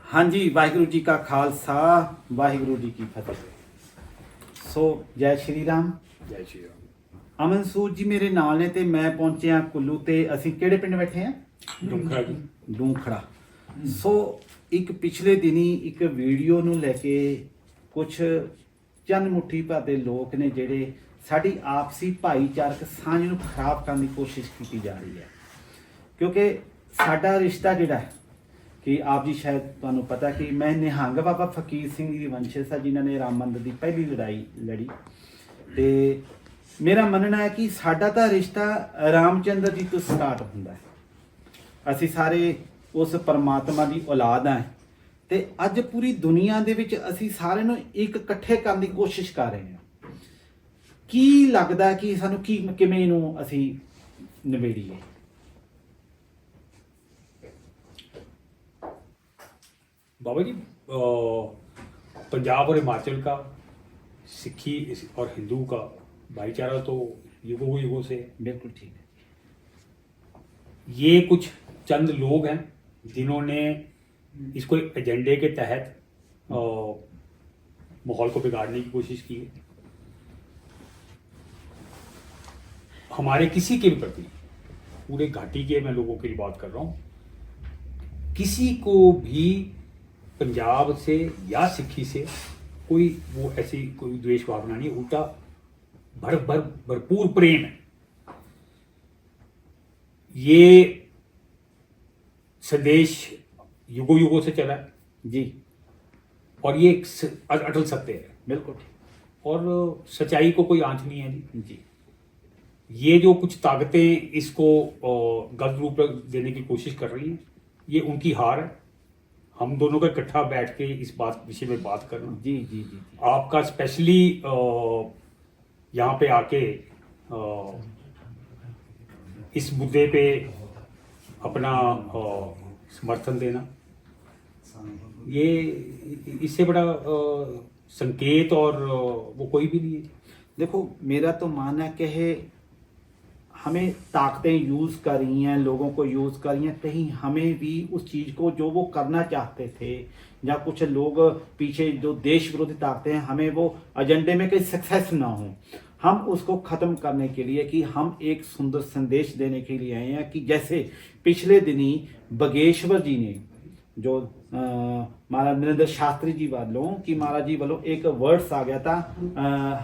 हाँ जी, वाहिगुरु जी का खालसा वाहिगुरु जी की फतेह। सो जय श्री राम। जय श्री राम। ਅਮਨ ਸੂਦ ਜੀ ਮੇਰੇ ਨਾਲ ਨੇ ਤੇ ਮੈਂ ਪਹੁੰਚਿਆ ਕੁੱਲੂ ਤੇ ਅਸੀਂ ਕਿਹੜੇ ਪਿੰਡ ਬੈਠੇ ਆ? ਦੁਖੜਾ ਜੀ। ਡੂੰਖੜਾ। ਸੋ ਇੱਕ ਪਿਛਲੇ ਦਿਨੀ ਇੱਕ ਵੀਡੀਓ ਨੂੰ ਲੈ ਕੇ ਕੁਝ ਚੰਦ ਮੁੱਠੀ ਭਰ ਦੇ ਲੋਕ ਨੇ ਜਿਹੜੇ ਸਾਡੀ ਆਪਸੀ ਭਾਈਚਾਰਕ ਸਾਂਝ ਨੂੰ ਖਰਾਬ ਕਰਨ ਦੀ ਕੋਸ਼ਿਸ਼ ਕੀਤੀ ਜਾ ਰਹੀ ਹੈ, ਕਿਉਂਕਿ ਸਾਡਾ ਰਿਸ਼ਤਾ ਜਿਹੜਾ ਹੈ ਕਿ ਆਪ ਜੀ ਸ਼ਾਇਦ ਤੁਹਾਨੂੰ ਪਤਾ ਕਿ ਮੈਂ ਨਿਹੰਗ ਬਾਬਾ ਫਕੀਰ ਸਿੰਘ ਜੀ ਦੀ ਵੰਸ਼ਜ ਹਾਂ ਜਿਨ੍ਹਾਂ ਨੇ ਰਾਮ ਮੰਦਰ ਦੀ ਪਹਿਲੀ ਲੜਾਈ ਲੜੀ ਤੇ ਮੇਰਾ ਮੰਨਣਾ ਹੈ ਕਿ ਸਾਡਾ ਤਾਂ ਰਿਸ਼ਤਾ ਰਾਮਚੰਦਰ ਜੀ ਤੋਂ ਸਟਾਰਟ ਹੁੰਦਾ ਹੈ। ਅਸੀਂ ਸਾਰੇ ਉਸ ਪਰਮਾਤਮਾ ਦੀ ਔਲਾਦ ਹਾਂ ਤੇ ਅੱਜ ਪੂਰੀ ਦੁਨੀਆ ਦੇ ਵਿੱਚ ਅਸੀਂ ਸਾਰਿਆਂ ਨੂੰ ਇੱਕ ਇਕੱਠੇ ਕਰਨ ਦੀ ਕੋਸ਼ਿਸ਼ ਕਰ ਰਹੇ ਹਾਂ। ਕੀ ਲੱਗਦਾ ਕਿ ਸਾਨੂੰ ਕਿਵੇਂ ਇਹਨੂੰ ਅਸੀਂ ਨਿਬੇੜੀਏ? बाबा जी, पंजाब और हिमाचल का सिखी और हिंदू का भाईचारा तो युगों से है। बिल्कुल ठीक है। ये कुछ चंद लोग हैं जिन्होंने इसको एक एजेंडे के तहत माहौल को बिगाड़ने की कोशिश की है। हमारे किसी के भी प्रति, पूरे घाटी के मैं लोगों की बात कर रहा हूँ, किसी को भी पंजाब से या सिक्खी से कोई वो ऐसी कोई द्वेष भावना नहीं, उल्टा भरपूर प्रेम है। ये संदेश युगों से चला है जी, और ये एक अटल सत्य है। बिल्कुल ठीक। और सच्चाई को कोई आंच नहीं है जी। ये जो कुछ ताकतें इसको गलत रूप देने की कोशिश कर रही हैं, ये उनकी हार है। हम दोनों का इकट्ठा बैठ के इस बात विषय में बात करना, जी जी जी, जी। आपका स्पेशली यहाँ पे आके इस मुद्दे पे अपना समर्थन देना, ये इससे बड़ा संकेत और वो कोई भी नहीं है। देखो, मेरा तो मानना है कि हमें ताकतें यूज़ कर रही हैं, लोगों को यूज़ कर रही हैं, कहीं हमें भी उस चीज़ को जो वो करना चाहते थे या कुछ लोग पीछे जो देश विरोधी ताकतें हैं, हमें वो एजेंडे में कहीं सक्सेस ना हो, हम उसको ख़त्म करने के लिए कि हम एक सुंदर संदेश देने के लिए आए हैं। कि जैसे पिछले दिनी बगेश्वर जी ने जो महाराज नरेंद्र शास्त्री जी वालों कि महाराज जी वालों एक वर्ड्स आ गया था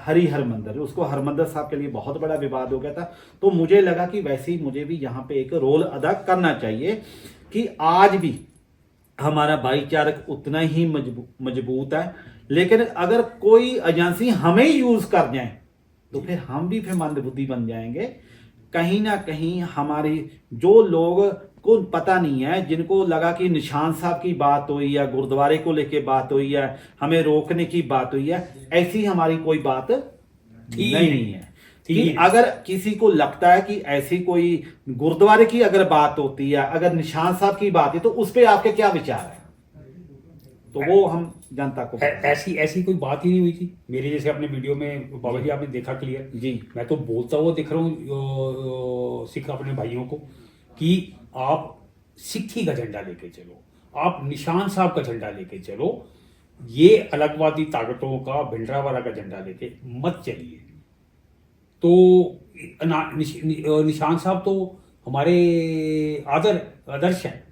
हरिहर मंदिर, उसको हरमंदिर साहब के लिए बहुत बड़ा विवाद हो गया था। तो मुझे लगा कि वैसे ही मुझे भी यहाँ पे एक रोल अदा करना चाहिए कि आज भी हमारा भाईचारक उतना ही मजबूत है, लेकिन अगर कोई एजेंसी हमें यूज कर जाए तो फिर हम भी फिर मंदबुद्धि बन जाएंगे। कहीं ना कहीं हमारी जो लोग को पता नहीं है, जिनको लगा कि निशान साहब की बात हुई या गुरुद्वारे को लेके बात हुई है, हमें रोकने की बात हुई है, ऐसी हमारी कोई बात नहीं है। कि अगर किसी को लगता है कि ऐसी कोई गुरुद्वारे की अगर बात होती है, अगर निशान साहब की बात है, तो उस पर आपके क्या विचार है? तो वो हम जनता को ऐसी कोई बात ही नहीं हुई थी। मेरे जैसे अपने वीडियो में बाबा जी आपने देखा क्लियर जी, मैं तो बोलता हुआ दिख रहा हूँ सिख अपने भाइयों को कि आप सिक्खी का झंडा लेके चलो, आप निशान साहब का झंडा लेके चलो, ये अलगवादी ताकतों का भिंडरावाला का झंडा लेके मत चलिए। तो निशान साहब तो हमारे आदर्श है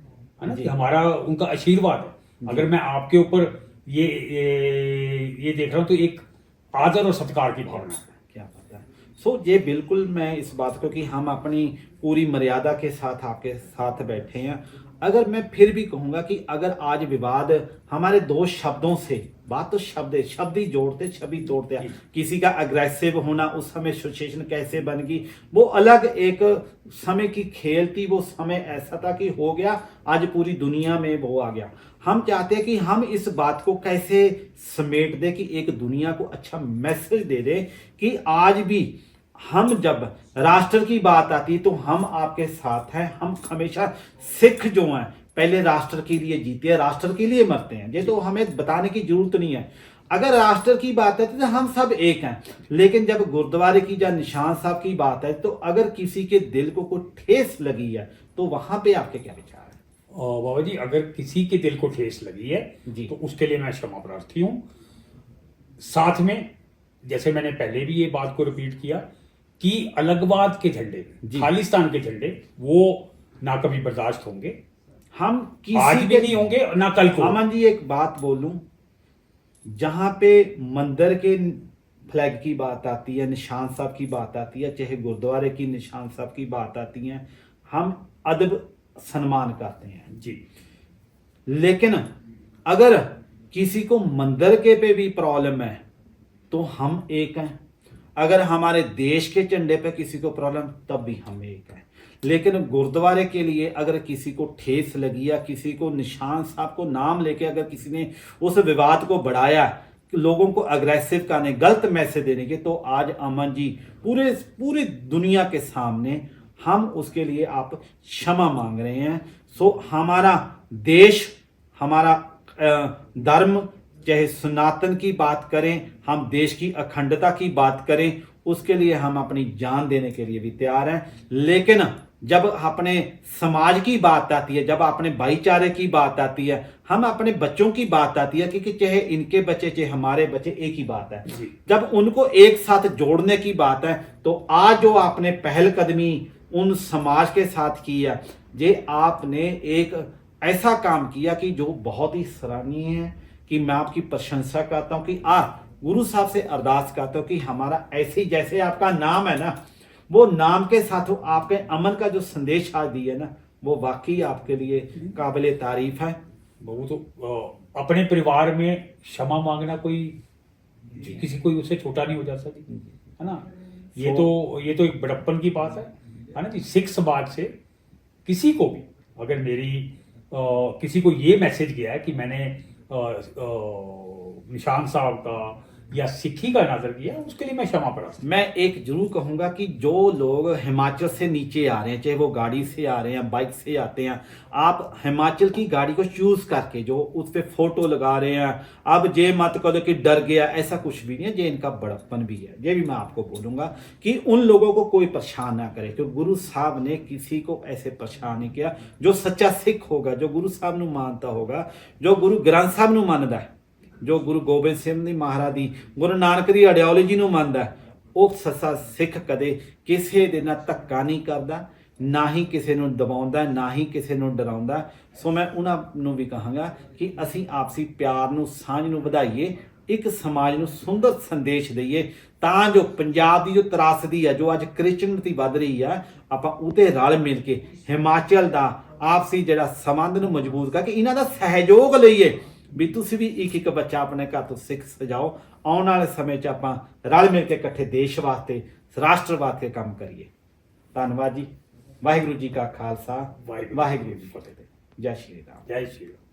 ना, कि हमारा उनका आशीर्वाद है। अगर मैं आपके ऊपर ये देख रहा हूँ तो एक आदर और सत्कार की भावना है। क्या पता है। सो ये बिल्कुल मैं इस बात को कि हम अपनी पूरी मर्यादा के साथ आपके साथ बैठे हैं। अगर मैं फिर भी कहूँगा कि अगर आज विवाद हमारे दो शब्दों से, बात तो शब्द ही जोड़ते छवि तोड़ते हैं, किसी का अग्रेसिव होना, उस समय सिचुएशन कैसे बन गई वो अलग एक समय की खेल थी। वो समय ऐसा था कि हो गया, आज पूरी दुनिया में वो आ गया। हम चाहते हैं कि हम इस बात को कैसे समेट दे कि एक दुनिया को अच्छा मैसेज दे दे कि आज भी हम जब राष्ट्र की बात आती तो हम आपके साथ हैं। हम हमेशा सिख जो हैं पहले राष्ट्र के लिए जीते हैं, राष्ट्र के लिए मरते हैं। ये तो हमें बताने की जरूरत नहीं है। अगर राष्ट्र की बात है तो हम सब एक हैं, लेकिन जब गुरुद्वारे की या निशान साहब की बात है तो अगर किसी के दिल को कोई ठेस लगी है तो वहां पे आपके क्या विचार है? बाबा जी, अगर किसी के दिल को ठेस लगी है जी। तो उसके लिए मैं क्षमा प्रार्थी हूँ। साथ में जैसे मैंने पहले भी ये बात को रिपीट किया कि अलगवाद के झंडे, जी। खालिस्तान के झंडे, वो ना कभी बर्दाश्त होंगे, हम आज किसी भी नहीं होंगे और ना कल को। अमन जी एक बात बोलूं, जहां पे मंदिर के फ्लैग की बात आती है, निशान साहब की बात आती है, चाहे गुरुद्वारे की निशान साहब की बात आती है, हम अदब सम्मान करते हैं। जी। लेकिन अगर किसी को मंदिर के पे भी प्रॉब्लम है तो हम एक हैं। अगर हमारे देश के झंडे पे किसी को प्रॉब्लम, तब भी हम एक हैं। लेकिन गुरुद्वारे के लिए अगर किसी को ठेस लगी या किसी को निशान साहब को नाम लेके अगर किसी ने उस विवाद को बढ़ाया, लोगों को अग्रेसिव करने, गलत मैसेज देने के, तो आज अमन जी पूरी दुनिया के सामने हम उसके लिए आप क्षमा मांग रहे हैं। सो हमारा देश, हमारा धर्म, चाहे सनातन की बात करें, हम देश की अखंडता की बात करें, उसके लिए हम अपनी जान देने के लिए भी तैयार हैं। लेकिन जब अपने समाज की बात आती है, जब अपने भाईचारे की बात आती है, हम अपने बच्चों की बात आती है, क्योंकि चाहे इनके बच्चे चाहे हमारे बच्चे एक ही बात है, जब उनको एक साथ जोड़ने की बात है, तो आज जो आपने पहलकदमी उन समाज के साथ की है, ये आपने एक ऐसा काम किया कि जो बहुत ही सराहनीय है, कि मैं आपकी प्रशंसा करता हूं, कि आप गुरु साहब से अरदास करता हूं कि हमारा ऐसे जैसे आपका नाम है ना, वो नाम के साथ आपके अमन का जो संदेश आज दिया ना, वो वाकई आपके लिए काबिले तारीफ है। वो तो अपने परिवार में क्षमा मांगना कोई किसी कोई उससे छोटा नहीं हो जाता जी, है ना। ये तो एक बड़प्पन की बात है ना जी। सिख समाज से किसी को भी अगर मेरी किसी को ये मैसेज गया है कि मैंने निशान साहब का या सिक्खी का नजर किया, उसके लिए मैं क्षमा प्रार्थी। मैं एक जरूर कहूंगा कि जो लोग हिमाचल से नीचे आ रहे हैं, चाहे वो गाड़ी से आ रहे हैं, बाइक से आते हैं, आप हिमाचल की गाड़ी को चूज करके जो उस पर फोटो लगा रहे हैं, अब ये मत करो कि डर गया, ऐसा कुछ भी नहीं है। ये इनका बड़प्पन भी है। ये भी मैं आपको बोलूंगा कि उन लोगों को कोई परेशान ना करे, क्योंकि गुरु साहब ने किसी को ऐसे परेशान नहीं किया। जो सच्चा सिख होगा, जो गुरु साहब नू मानता होगा, जो गुरु ग्रंथ साहब नू मानदा है, जो गुरु गोबिंद सिंह जी महाराज दी, गुरु नानक दी आइडियोलॉजी ਨੂੰ ਮੰਨਦਾ, ਉਹ ਸੱਚਾ ਸਿੱਖ ਕਦੇ ਕਿਸੇ ਦੇ ਨਾਲ ਧੱਕਾ ਨਹੀਂ ਕਰਦਾ, ਨਾ ਹੀ ਕਿਸੇ ਨੂੰ ਦਬਾਉਂਦਾ, ਨਾ ਹੀ ਕਿਸੇ ਨੂੰ ਡਰਾਉਂਦਾ। ਸੋ ਮੈਂ ਉਹਨਾਂ ਨੂੰ ਵੀ ਕਹਾਂਗਾ ਕਿ ਅਸੀਂ ਆਪਸੀ ਪਿਆਰ ਨੂੰ, ਸਾਂਝ ਨੂੰ ਵਧਾਈਏ, ਇੱਕ ਸਮਾਜ ਨੂੰ ਸੁੰਦਰ ਸੰਦੇਸ਼ ਦਈਏ, ਤਾਂ ਜੋ ਪੰਜਾਬ ਦੀ ਜੋ ਤਰਾਸਦੀ ਹੈ, ਜੋ ਅੱਜ ਕ੍ਰਿਸਚਨਤੀ ਵੱਧ ਰਹੀ ਹੈ, ਆਪਾਂ ਉਹਤੇ ਰਲ ਮਿਲ ਕੇ ਹਿਮਾਚਲ ਦਾ ਆਪਸੀ ਜਿਹੜਾ ਸੰਬੰਧ ਨੂੰ ਮਜ਼ਬੂਤ ਕਰਕੇ ਇਹਨਾਂ ਦਾ ਸਹਿਯੋਗ ਲਈਏ, ਵੀ ਤੁਸੀਂ ਵੀ ਇੱਕ ਇੱਕ ਬੱਚਾ ਆਪਣੇ ਘਰ ਤੋਂ ਸਿੱਖ ਸਜਾਓ। ਆਉਣ ਵਾਲੇ ਸਮੇਂ 'ਚ ਆਪਾਂ ਰਲ ਮਿਲ ਕੇ ਇਕੱਠੇ ਦੇਸ਼ ਵਾਸਤੇ, ਰਾਸ਼ਟਰ ਵਾਸਤੇ ਕੰਮ ਕਰੀਏ। ਧੰਨਵਾਦ ਜੀ। ਵਾਹਿਗੁਰੂ ਜੀ ਕਾ ਖਾਲਸਾ, ਵਾਹਿਗੁਰੂ ਜੀ ਕੀ ਫਤਿਹ। ਜੈ ਸ਼੍ਰੀ ਰਾਮ। जय श्री राम।